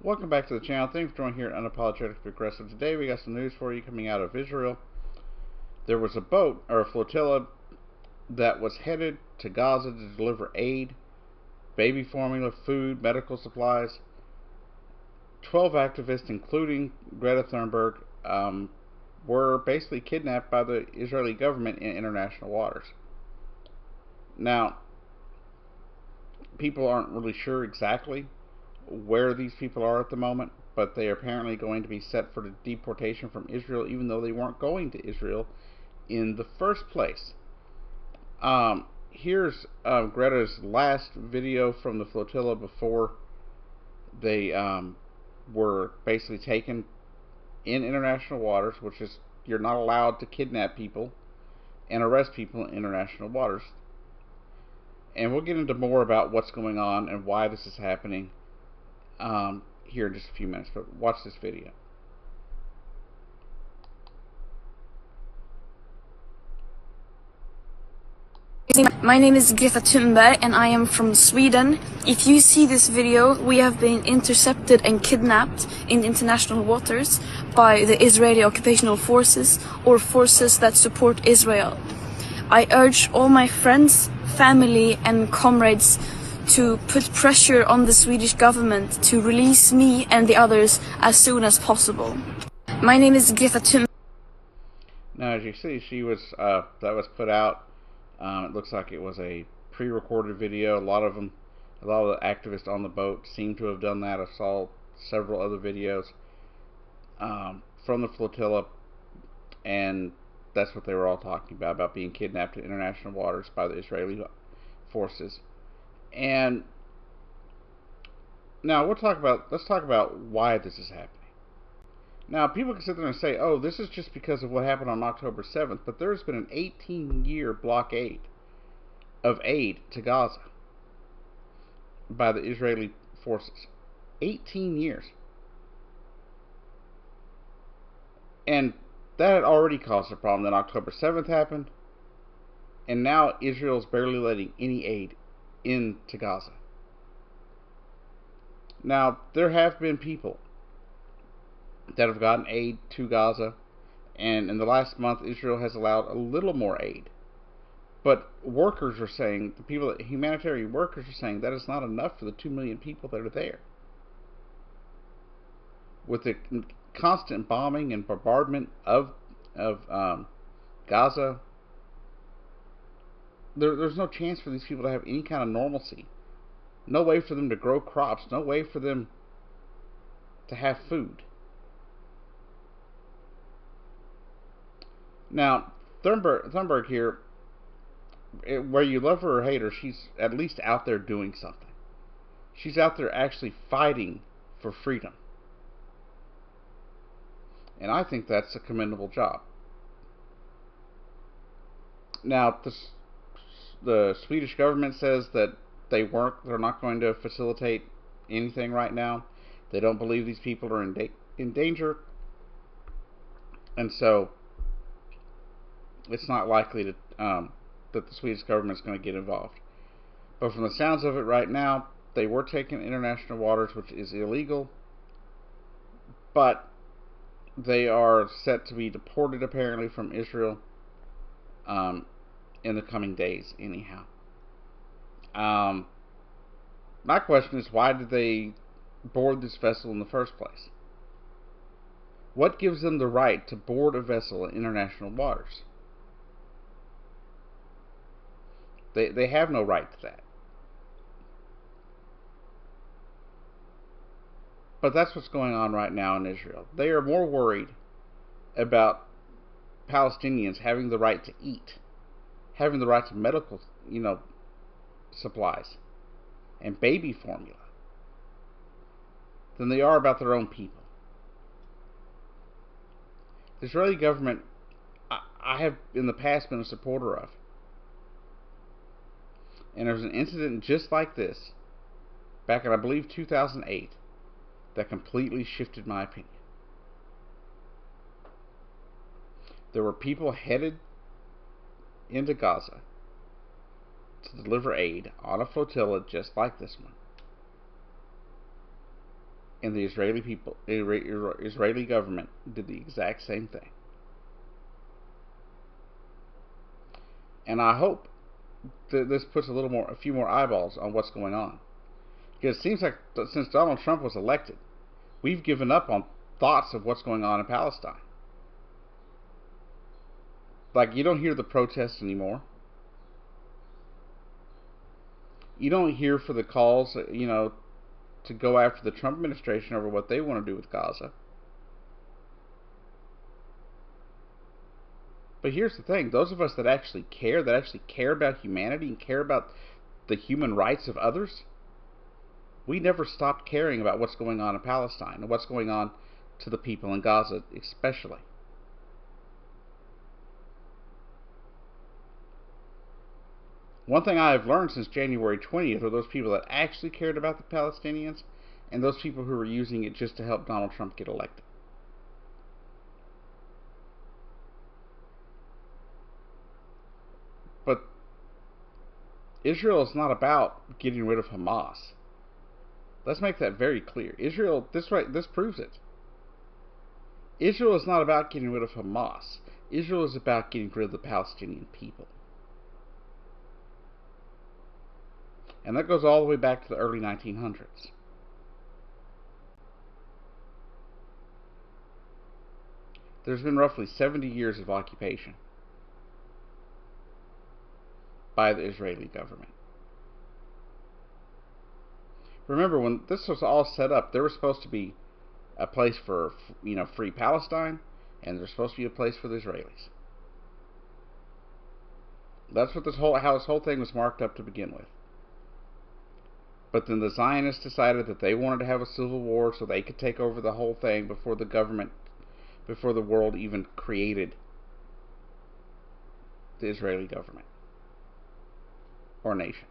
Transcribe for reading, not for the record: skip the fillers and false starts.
Welcome back to the channel. Thanks for joining here at Unapologetic Progressive. Today we got some news for you coming out of Israel. There was a boat, or a flotilla, that was headed to Gaza to deliver aid, baby formula, food, medical supplies. 12 activists, including Greta Thunberg, were basically kidnapped by the Israeli government in international waters. Now, people aren't really sure exactly where these people are at the moment, but they are apparently going to be set for deportation from Israel, even though they weren't going to Israel in the first place. Here's Greta's last video from the flotilla before they were basically taken in international waters, which is, you're not allowed to kidnap people and arrest people in international waters. And we'll get into more about what's going on and why this is happening here in just a few minutes, but watch this video. My name is Greta Thunberg and I am from Sweden. If you see this video, we have been intercepted and kidnapped in international waters by the Israeli occupational forces or forces that support Israel. I urge all my friends, family and comrades to put pressure on the Swedish government to release me and the others as soon as possible. My name is Greta Thunberg. Now, as you see, she was that was put out. It looks like it was a pre-recorded video. A lot of the activists on the boat seem to have done that. I saw several other videos from the flotilla, and that's what they were all talking about being kidnapped in international waters by the Israeli forces. And now let's talk about why this is happening. Now, people can sit there and say, oh, this is just because of what happened on October 7th, but there's been an 18-year blockade of aid to Gaza by the Israeli forces. 18 years. And that had already caused a problem. Then October 7th happened, and now Israel's barely letting any aid into Gaza. Now, there have been people that have gotten aid to Gaza, and in the last month Israel has allowed a little more aid. But workers are saying, humanitarian workers are saying, that is not enough for the 2 million people that are there. With the constant bombing and bombardment of Gaza, there's no chance for these people to have any kind of normalcy. No way for them to grow crops. No way for them to have food. Now, Thunberg here, where you love her or hate her, she's at least out there doing something. She's out there actually fighting for freedom. And I think that's a commendable job. Now, the Swedish government says that they're not going to facilitate anything right now. They don't believe these people are in danger. And so it's not likely that the Swedish government is going to get involved. But from the sounds of it right now, they were taking international waters, which is illegal. But they are set to be deported, apparently, from Israel in the coming days, anyhow. My question is, why did they board this vessel in the first place? What gives them the right to board a vessel in international waters? They have no right to that. But that's what's going on right now in Israel. They are more worried about Palestinians having the right to eat, having the right to medical, supplies and baby formula, than they are about their own people. The Israeli government, I have in the past been a supporter of. And there was an incident just like this back in, I believe, 2008 that completely shifted my opinion. There were people headed into Gaza to deliver aid on a flotilla just like this one. And the Israeli government did the exact same thing. And I hope that this puts a few more eyeballs on what's going on. Because it seems like since Donald Trump was elected, we've given up on thoughts of what's going on in Palestine. Like, you don't hear the protests anymore. You don't hear for the calls, to go after the Trump administration over what they want to do with Gaza. But here's the thing, those of us that actually care about humanity and care about the human rights of others, we never stopped caring about what's going on in Palestine and what's going on to the people in Gaza especially. One thing I have learned since January 20th are those people that actually cared about the Palestinians and those people who were using it just to help Donald Trump get elected. But Israel is not about getting rid of Hamas. Let's make that very clear. This proves it. Israel is not about getting rid of Hamas. Israel is about getting rid of the Palestinian people. And that goes all the way back to the early 1900s. There's been roughly 70 years of occupation by the Israeli government. Remember, when this was all set up, there was supposed to be a place for, free Palestine, and there's supposed to be a place for the Israelis. That's what how this whole thing was marked up to begin with. But then the Zionists decided that they wanted to have a civil war so they could take over the whole thing before the world even created the Israeli government or nation.